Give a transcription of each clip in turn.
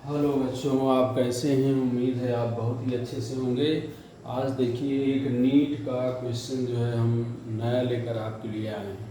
Hello बच्चों, आप कैसे हैं? उम्मीद है आप बहुत ही अच्छे से होंगे। आज देखिए एक नीट का क्वेश्चन जो है हम नया लेकर आपके लिए आए हैं।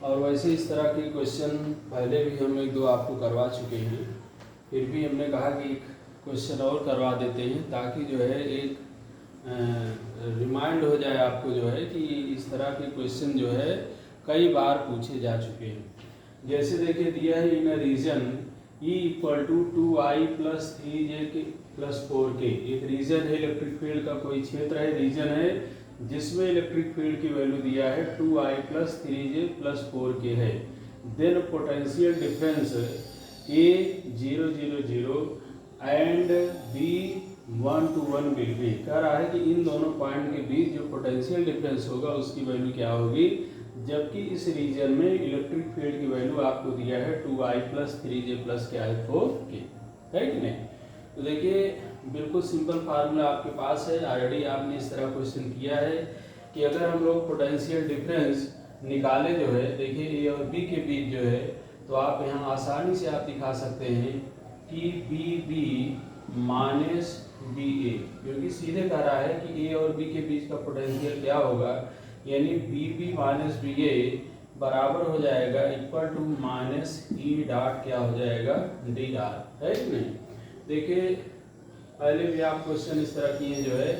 और वैसे इस तरह के क्वेश्चन पहले भी हम एक दो आपको करवा चुके हैं। फिर भी हमने कहा कि एक क्वेश्चन और करवा देते हैं ताकि जो है एक रिमाइंड हो जाए आपको जो है कि इस तरह के क्वेश्चन जो है कई बार पूछे जा चुके हैं। जैसे देखिए दिया है in region E equal to 2I plus 3J के प्लस 4K। एक रीजन है, इलेक्ट्रिक फील्ड का कोई क्षेत्र है, रीजन है जिसमें इलेक्ट्रिक फील्ड की वैल्यू दिया है 2I plus 3J plus 4K है। Then potential difference A 0 0 0 and B 1 to 1 will be. कह रहा है कि इन दोनों पॉइंट के बीच जो पोटेंशियल डिफरेंस होगा उसकी वैल्यू क्या होगी, जबकि इस रीजन में इलेक्ट्रिक फील्ड की वैल्यू आपको दिया है 2I प्लस 3J प्लस क्या है 4K, है कि नहीं। तो देखिए बिल्कुल सिंपल फार्मूला आपके पास है, ऑलरेडी आपने इस तरह क्वेश्चन किया है कि अगर हम लोग पोटेंशियल डिफरेंस निकाले जो है, देखिए ए और बी के बीच जो है, तो आप यहाँ आसानी से आप दिखा सकते हैं कि बी बी माइनस बी ए, क्योंकि सीधे कह रहा है कि ए और बी के बीच का पोटेंशियल क्या होगा, यानी B B minus B A बराबर हो जाएगा equal to minus E dot क्या हो जाएगा डी आर, है कि नहीं। देखिए पहले भी आप क्वेश्चन इस तरह किए जो है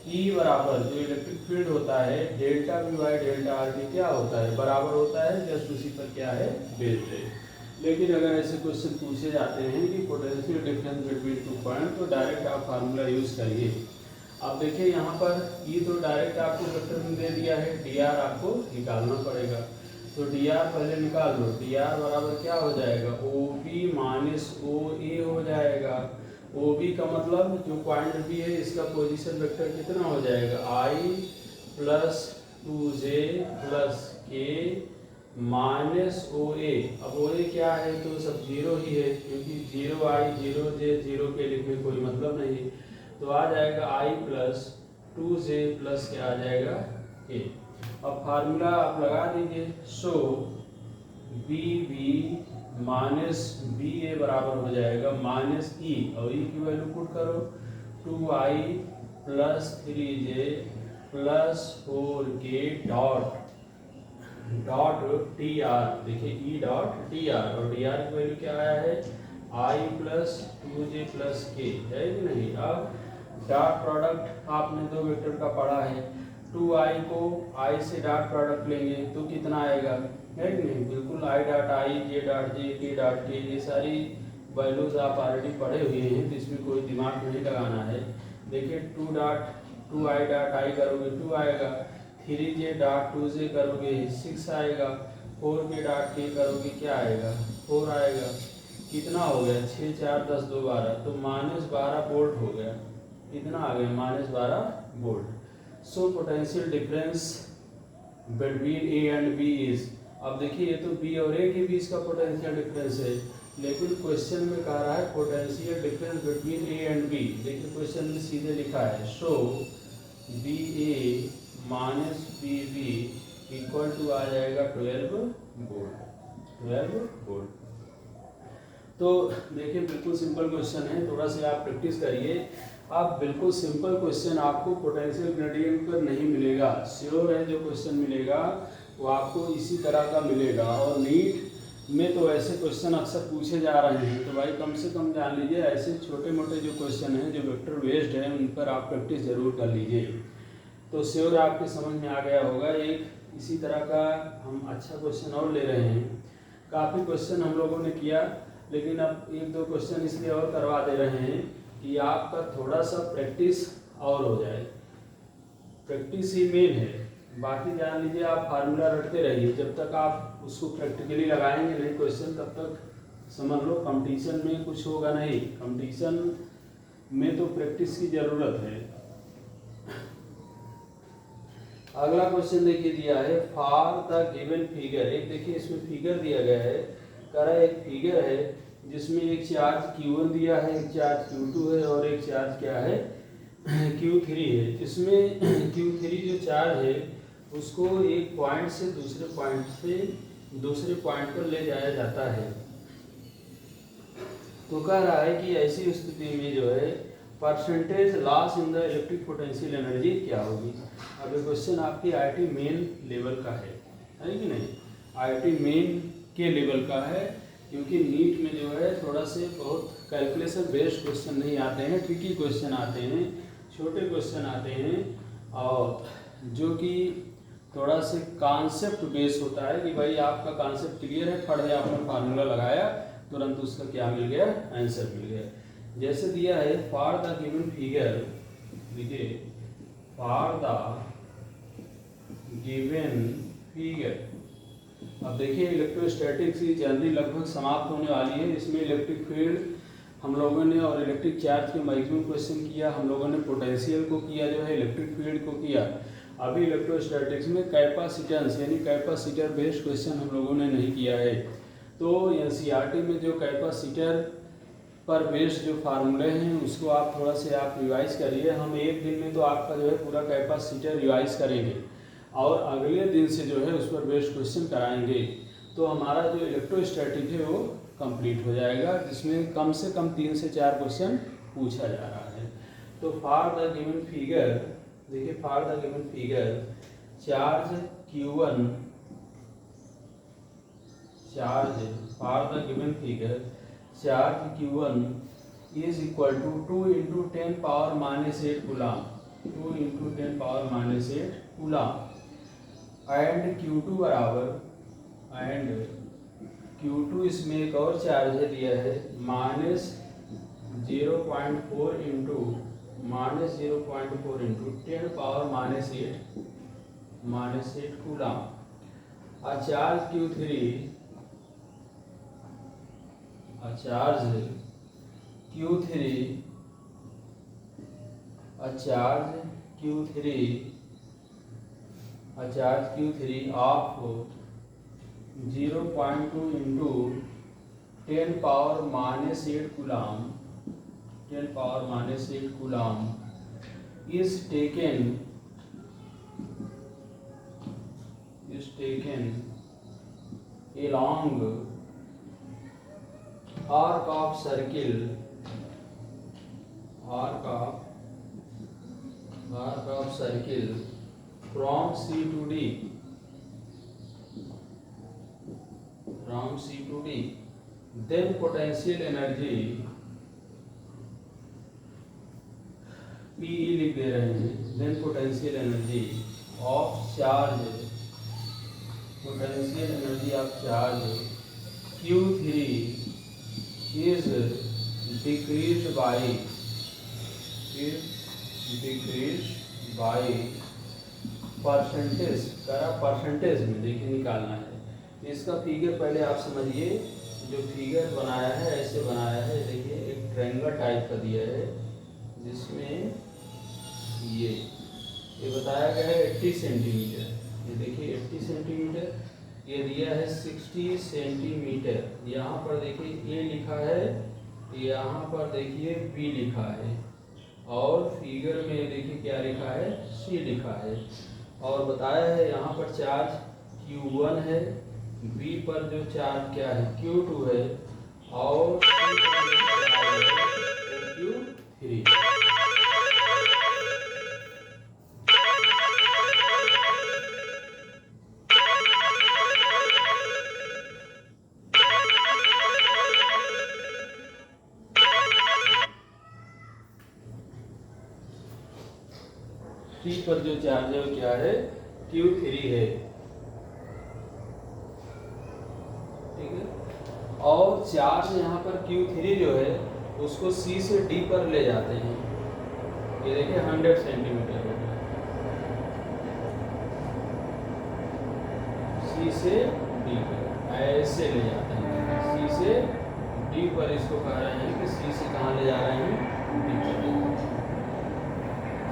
ई बराबर जो इलेक्ट्रिक फील्ड होता है delta we by delta R की क्या होता है बराबर होता है, जस्ट उसी पर क्या है बेस्ड है। लेकिन अगर ऐसे क्वेश्चन पूछे जाते हैं कि potential difference between two point, तो डायरेक्ट आप फार्मूला यूज करिए। अब देखिए यहाँ पर ई तो डायरेक्ट आपको वेक्टर में दे दिया है, डी आर आपको निकालना पड़ेगा। तो डी आर पहले निकाल लो, डी आर बराबर क्या हो जाएगा ओ बी माइनस ओ ए हो जाएगा। ओ बी का मतलब जो पॉइंट बी है इसका पोजीशन वेक्टर कितना हो जाएगा आई प्लस 2J प्लस के माइनस ओ ए। अब ओ ए क्या है तो सब जीरो ही है, क्योंकि 0I 0J 0K लिखने कोई मतलब नहीं है। तो आ जाएगा I प्लस 2J प्लस क्या आ जाएगा के। अब फार्मूला आप लगा दीजिए, सो B B minus B A बराबर हो जाएगा माइनस ई, और ई की वैल्यू पुट करो 2I plus 3J plus 4K dot dot T R. देखिए ई डॉट टी आर, और डी आर की वैल्यू क्या आया है I प्लस 2J प्लस के, है कि नहीं। अब डॉट प्रोडक्ट आपने दो वेक्टर का पढ़ा है, 2I को I से डॉट प्रोडक्ट लेंगे तो कितना आएगा, है कि नहीं। बिल्कुल I dot I J dot J K dot K, ये सारी वैल्यूज आप ऑलरेडी पढ़े हुए हैं, तो इसमें कोई दिमाग नहीं लगाना है। देखिए 2I डॉट I करोगे 2 आएगा, 3J डॉट 2J करोगे 6 आएगा, 4K डॉट K करोगे क्या आएगा 4 आएगा। कितना हो गया 6 4 10 2 12, तो माइनस 12 वोल्ट हो गया। कितना आ गया minus 12 volt. So potential difference between A and B is. अब देखिए ये तो बी और ए के बीच का पोटेंशियल डिफरेंस है, लेकिन क्वेश्चन में कह रहा है potential difference between A and B. देखिए क्वेश्चन में सीधे लिखा है so B A minus B B equal to आ जाएगा 12 वोल्ट, 12 वोल्ट। तो देखिए बिल्कुल सिंपल क्वेश्चन है, थोड़ा सा आप प्रैक्टिस करिए। आप बिल्कुल सिंपल क्वेश्चन आपको पोटेंशियल ग्रेडियंट पर नहीं मिलेगा, श्योर है जो क्वेश्चन मिलेगा वो आपको इसी तरह का मिलेगा। और नीट में तो ऐसे क्वेश्चन अक्सर पूछे जा रहे हैं, तो भाई कम से कम जान लीजिए ऐसे छोटे मोटे जो क्वेश्चन हैं जो वेक्टर बेस्ड हैं उन पर आप प्रैक्टिस जरूर कर लीजिए, तो श्योर आपके समझ में आ गया होगा। एक इसी तरह का हम अच्छा क्वेश्चन और ले रहे हैं। काफ़ी क्वेश्चन हम लोगों ने किया, लेकिन अब एक दो क्वेश्चन इसलिए और करवा दे रहे हैं कि आपका थोड़ा सा प्रैक्टिस और हो जाए। प्रैक्टिस ही मेन है, बाकी जान लीजिए आप फार्मूला रटते रहिए। जब तक आप उसको प्रैक्टिकली लगाएंगे नहीं क्वेश्चन, तब तक समझ लो कंपटीशन में कुछ होगा नहीं। कंपटीशन में तो प्रैक्टिस की ज़रूरत है। अगला क्वेश्चन देखिए दिया है फॉर द गिवन फिगर। एक देखिए इसमें फिगर दिया गया है, कह रहा है एक फिगर है जिसमें एक चार्ज Q1 दिया है, एक चार्ज Q2 है और एक चार्ज क्या है Q3 है। इसमें Q3 जो चार्ज है उसको एक पॉइंट से दूसरे पॉइंट पर ले जाया जाता है। तो कह रहा है कि ऐसी स्थिति में जो है percentage loss in the electric potential energy क्या होगी। अब ये क्वेश्चन आपकी आईआईटी मेन लेवल का है कि नहीं, आईआईटी मेन के लेवल का है, क्योंकि नीट में जो है थोड़ा से बहुत कैलकुलेशन बेस्ड क्वेश्चन नहीं आते हैं, ट्रिकी क्वेश्चन आते हैं, छोटे क्वेश्चन आते हैं, और जो कि थोड़ा से कॉन्सेप्ट बेस होता है कि भाई आपका कॉन्सेप्ट क्लियर है, फट है, आपने फार्मूला लगाया, तुरंत उसका क्या मिल गया, आंसर मिल गया। जैसे दिया है फॉर द गिवन फिगर, देखिए फॉर द गिवन फिगर। अब देखिए इलेक्ट्रोस्टैटिक्स की जर्नी लगभग समाप्त होने वाली है। इसमें इलेक्ट्रिक फील्ड हम लोगों ने और इलेक्ट्रिक चार्ज के मैक्सिमम क्वेश्चन किया, हम लोगों ने पोटेंशियल को किया, जो है इलेक्ट्रिक फील्ड को किया। अभी इलेक्ट्रोस्टैटिक्स में कैपेसिटेंस यानी कैपेसिटर बेस्ड क्वेश्चन हम लोगों ने नहीं किया है। तो एनसीईआरटी में जो कैपेसिटर पर बेस्ड जो फार्मूले हैं उसको आप थोड़ा से आप रिवाइज करिए। हम एक दिन में तो आपका जो है पूरा कैपेसिटर रिवाइज करेंगे और अगले दिन से जो है उस पर बेस्ड क्वेश्चन कराएंगे, तो हमारा जो इलेक्ट्रोस्टैटिक है वो कंप्लीट हो जाएगा, जिसमें कम से कम 3 से 4 क्वेश्चन पूछा जा रहा है। तो फॉर द गिवन फिगर, देखिए for the given figure charge Q1, charge for the given figure charge Q1 is equal to 2 × 10⁻⁸ coulomb, 2 × 10⁻⁸ coulomb, and Q2 बराबर, एंड Q2 इसमें एक और चार्ज है दिया है -0.4 × 10⁻⁸ coulomb. Charge Q3, charge Q3 of 0.2 × 10⁻⁸ coulomb, 10⁻⁸ coulomb is taken along arc of circle, from C to D, then potential energy PE लिख दे रहे हैं, then potential energy of charge, Q3 is decreased by percentage, करा percentage में देखिए निकालना है। इसका figure पहले आप समझिए, जो फिगर बनाया है ऐसे बनाया है, देखिए एक ट्रायंगल टाइप का दिया है, जिसमें ये बताया गया है 80 सेंटीमीटर, ये देखिए 80 सेंटीमीटर, ये दिया है 60 सेंटीमीटर। यहाँ पर देखिए A लिखा है, यहाँ पर देखिए B लिखा है, और फिगर में देखिए क्या लिखा है, C लिखा है, और बताया है यहाँ पर चार्ज Q1 है, B पर जो चार्ज क्या है Q2 है, और Q3। T पर जो चार्ज है वो क्या है, Q3 है, ठीक है। और चार्ज यहाँ पर Q3 जो है उसको C से D पर ले जाते हैं, ये देखिए 100 सेंटीमीटर है, C से D पर ऐसे ले जाते हैं, C से D पर इसको कह रहे हैं कि C से कहाँ ले जा रहे हैं, D पर,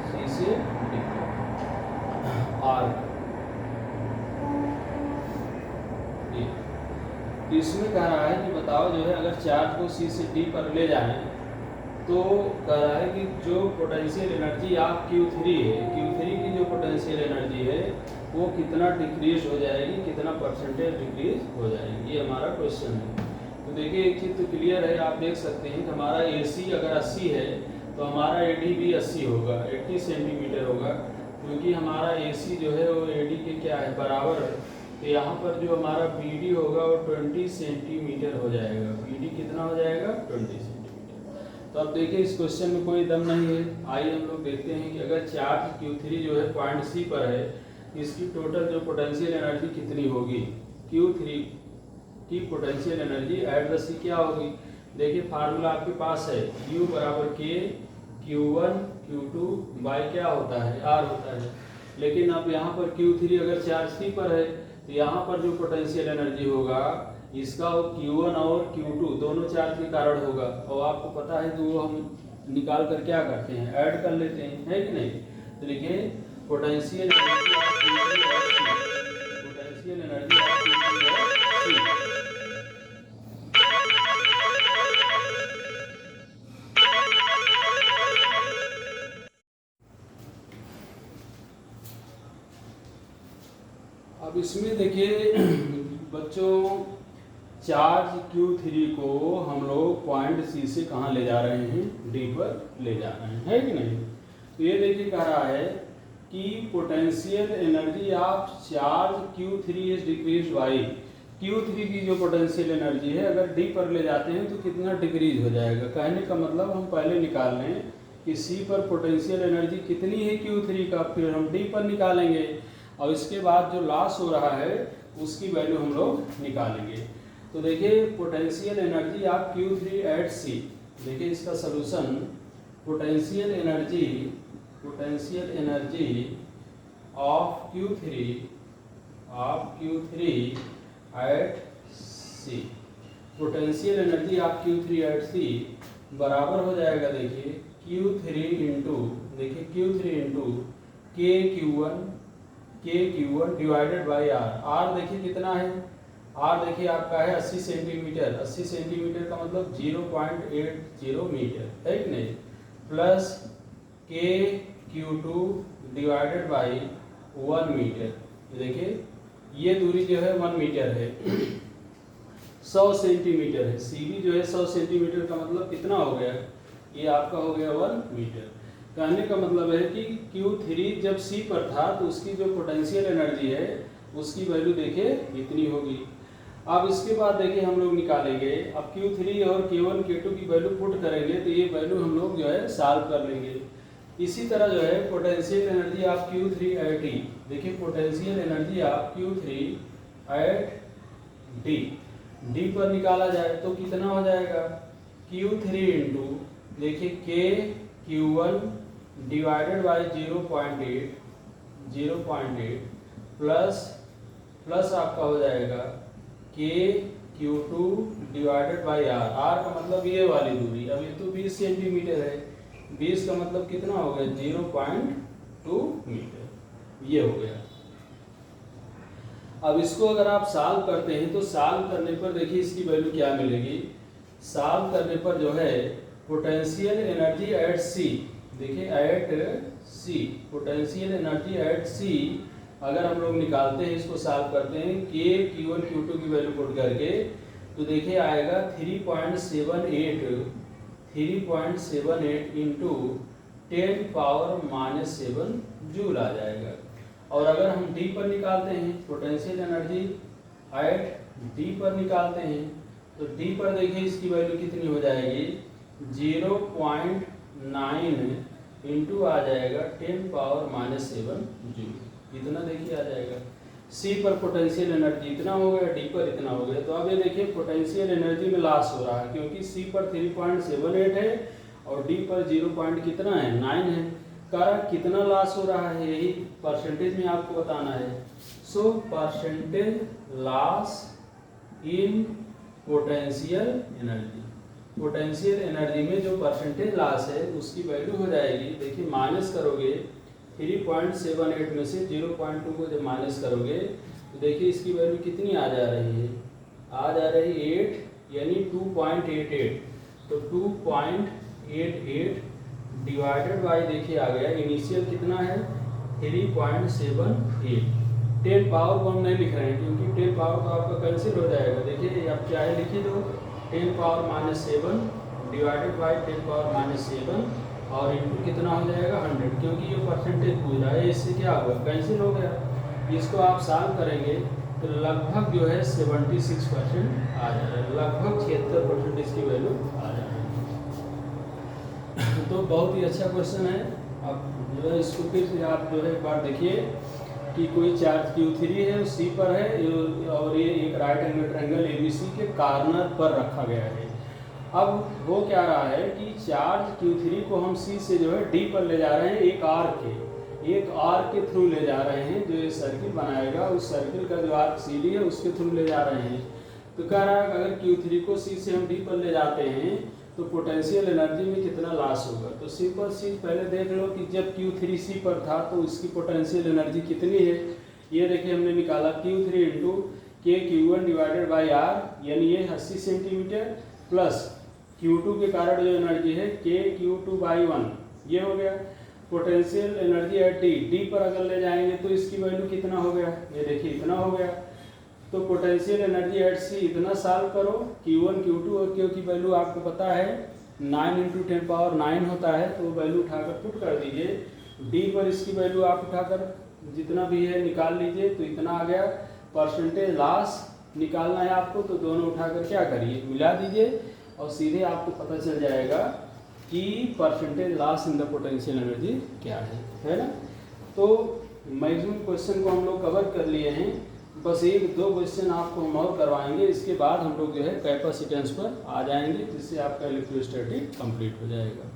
C से D आर्क। इसमें कह रहा है कि बताओ जो है अगर चार्ज को C से D पर ले जाएं तो कह रहा है कि जो पोटेंशियल एनर्जी आप Q3 है, Q3 की जो पोटेंशियल एनर्जी है वो कितना डिक्रीज हो जाएगी, कितना परसेंटेज डिक्रीज हो जाएगी, ये हमारा क्वेश्चन है। तो तो देखिए एक चीज़ तो क्लियर है, आप देख सकते हैं कि हमारा AC अगर 80 है तो हमारा AD भी 80 होगा, 80 सेंटीमीटर होगा, क्योंकि हमारा AC जो है वो AD के क्या है, बराबर है। तो यहाँ पर जो हमारा BD होगा वो 20 सेंटीमीटर हो जाएगा। BD कितना हो जाएगा, 20 सेंटीमीटर। तो अब देखिए इस क्वेश्चन में कोई दम नहीं है। आइए हम लोग देखते हैं कि अगर चार्ज Q3 जो है पॉइंट C पर है, इसकी टोटल जो पोटेंशियल एनर्जी कितनी होगी। Q3 की potential energy at the C क्या होगी। देखिए फार्मूला आपके पास है, U बराबर K Q1 Q2 बाई क्या होता है, R होता है। लेकिन अब यहाँ पर Q3 अगर चार्ज C पर है तो यहाँ पर जो पोटेंशियल एनर्जी होगा इसका वो Q1 और Q2 दोनों चार्ज के कारण होगा। और आपको पता है कि वो हम निकाल कर क्या करते हैं, ऐड कर लेते हैं, है कि नहीं। तो देखिए पोटेंशियल एनर्जी ऑफ Q3 और C, potential energy of Q3 और C। अब इसमें देखिए बच्चों, चार्ज Q3 को हम लोग पॉइंट C से कहाँ ले जा रहे हैं, D पर ले जा रहे हैं, है कि नहीं। तो ये देखिए कह रहा है कि potential energy of charge Q3 is decrease by, Q3 की जो पोटेंशियल एनर्जी है अगर D पर ले जाते हैं तो कितना डिक्रीज हो जाएगा। कहने का मतलब हम पहले निकाल लें कि C पर पोटेंशियल एनर्जी कितनी है Q3 का, फिर हम D पर निकालेंगे और इसके बाद जो लॉस हो रहा है उसकी वैल्यू हम लोग निकालेंगे। तो देखिए potential energy of Q3 at C, देखिए इसका solution, potential energy of Q3 at C, potential energy of Q3 at C बराबर हो जाएगा, देखिए Q3 इंटू, देखिए Q3 into K Q1 divided by R। देखिए कितना है, R देखिए आपका है 80 सेंटीमीटर, 80 सेंटीमीटर का मतलब 0.80 मीटर, है कि नहीं, plus K Q2 divided by 1 metre. देखिए ये दूरी जो है 1 मीटर है, 100 सेंटीमीटर है। CB जो है 100 सेंटीमीटर का मतलब कितना हो गया, ये आपका हो गया 1 मीटर। कहने का मतलब है कि Q3 जब C पर था तो उसकी जो पोटेंशियल एनर्जी है उसकी वैल्यू देखिए इतनी होगी। अब इसके बाद देखिए हम लोग निकालेंगे, अब Q3 और K1 K2 की वैल्यू पुट करेंगे तो ये वैल्यू हम लोग जो है सॉल्व कर लेंगे। इसी तरह जो है potential energy of Q3 at D, देखिए potential energy of Q3 at D पर निकाला जाए तो कितना हो जाएगा, Q3 इंटू देखिए K Q1 divided by 0.8 plus आपका हो जाएगा K Q2 divided by R का मतलब ये वाली दूरी, अब ये तो 20 सेंटीमीटर है, 20 का मतलब कितना हो गया, 0.2 मीटर, ये हो गया। अब इसको अगर आप सॉल्व करते हैं तो सॉल्व करने पर देखिए इसकी वैल्यू क्या मिलेगी। सॉल्व करने पर जो है पोटेंशियल एनर्जी एट C, देखिए at C, potential energy at C अगर हम लोग निकालते हैं, इसको सॉल्व करते हैं K Q1 Q2 की वैल्यू पुट करके, तो देखिए आएगा 3.78 इंटू 10⁻⁻7 जूल आ जाएगा। और अगर हम D पर निकालते हैं, पोटेंशियल एनर्जी एट D पर निकालते हैं तो D पर देखिए इसकी वैल्यू कितनी हो जाएगी, 0.9 इंटू आ जाएगा 10⁻⁷ जूल, इतना देखिए आ जाएगा। C पर पोटेंशियल एनर्जी इतना हो गया, D पर इतना हो गया। तो अब ये देखिए पोटेंशियल एनर्जी में लॉस हो रहा है क्योंकि C पर 3.78 है और D पर 0. कितना है, 9 है। कारण कितना लॉस हो रहा है यही परसेंटेज में आपको बताना है। So percentage loss in potential energy, potential energy में जो परसेंटेज लॉस है उसकी वैल्यू हो जाएगी, देखिए माइनस करोगे 3.78 में से 0.2 को जब माइनस करोगे तो देखिए इसकी वैल्यू कितनी आ जा रही है, आ जा रही 8 यानी 2.88। तो 2.88 डिवाइडेड बाई देखिए आ गया, इनिशियल कितना है 3.78। 10 पावर को हम नहीं लिख रहे हैं क्योंकि 10 पावर तो आपका कैंसिल हो जाएगा। देखिए आप चाहे लिखिए दो 10⁻⁷ डिवाइडेड बाई 10⁻⁷ और इनटू कितना हो जाएगा 100, क्योंकि ये परसेंटेज पूछ रहा है। इससे क्या होगा, कैंसिल हो गया। इसको आप सॉल्व करेंगे तो लगभग जो है 76% आ जा रहा है, लगभग 76% इसकी वैल्यू आ जा रही है। तो बहुत ही अच्छा क्वेश्चन है। अब जो है इसको फिर से आप जो है एक बार देखिए कि कोई चार्ज Q3 है, सी पर है और ये एक राइट एंगल ट्रायंगल ABC के कॉर्नर पर रखा गया है। अब वो क्या रहा है कि चार्ज Q3 को हम C से जो है D पर ले जा रहे हैं, एक आर्क के थ्रू ले जा रहे हैं, जो ये सर्किल बनाएगा उस सर्किल का जो आर्क CD है उसके थ्रू ले जा रहे हैं। तो कह रहा है कि अगर Q3 को C से हम D पर ले जाते हैं तो पोटेंशियल एनर्जी में कितना लॉस होगा। तो सिंपल चीज पहले देख लो कि जब Q3 C पर था तो उसकी पोटेंशियल एनर्जी कितनी है। ये देखिए हमने निकाला Q3 into KQ1 divided by R, यानी ये 80 सेंटीमीटर प्लस Q2 के कारण जो एनर्जी है KQ2/1, ये हो गया। पोटेंशियल एनर्जी एट D पर अगर ले जाएंगे तो इसकी वैल्यू कितना हो गया, ये देखिए इतना हो गया। तो पोटेंशियल एनर्जी एट C इतना सॉल्व करो, Q1 Q2 और Q की वैल्यू आपको पता है 9 × 10⁻⁹ होता है, तो वैल्यू उठाकर पुट कर दीजिए। D पर इसकी वैल्यू आप उठाकर जितना भी है निकाल लीजिए, तो इतना आ गया। परसेंटेज लॉस निकालना है आपको, तो दोनों उठाकर क्या करिए, मिला दीजिए और सीधे आपको पता चल जाएगा कि percentage loss in the potential energy क्या है ना। तो मैक्सिमम क्वेश्चन को हम लोग कवर कर लिए हैं, बस 1-2 क्वेश्चन आपको हम और करवाएंगे। इसके बाद हम लोग जो है कैपेसिटेंस पर आ जाएंगे, जिससे आपका इलेक्ट्रोस्टैटिक कंप्लीट हो जाएगा।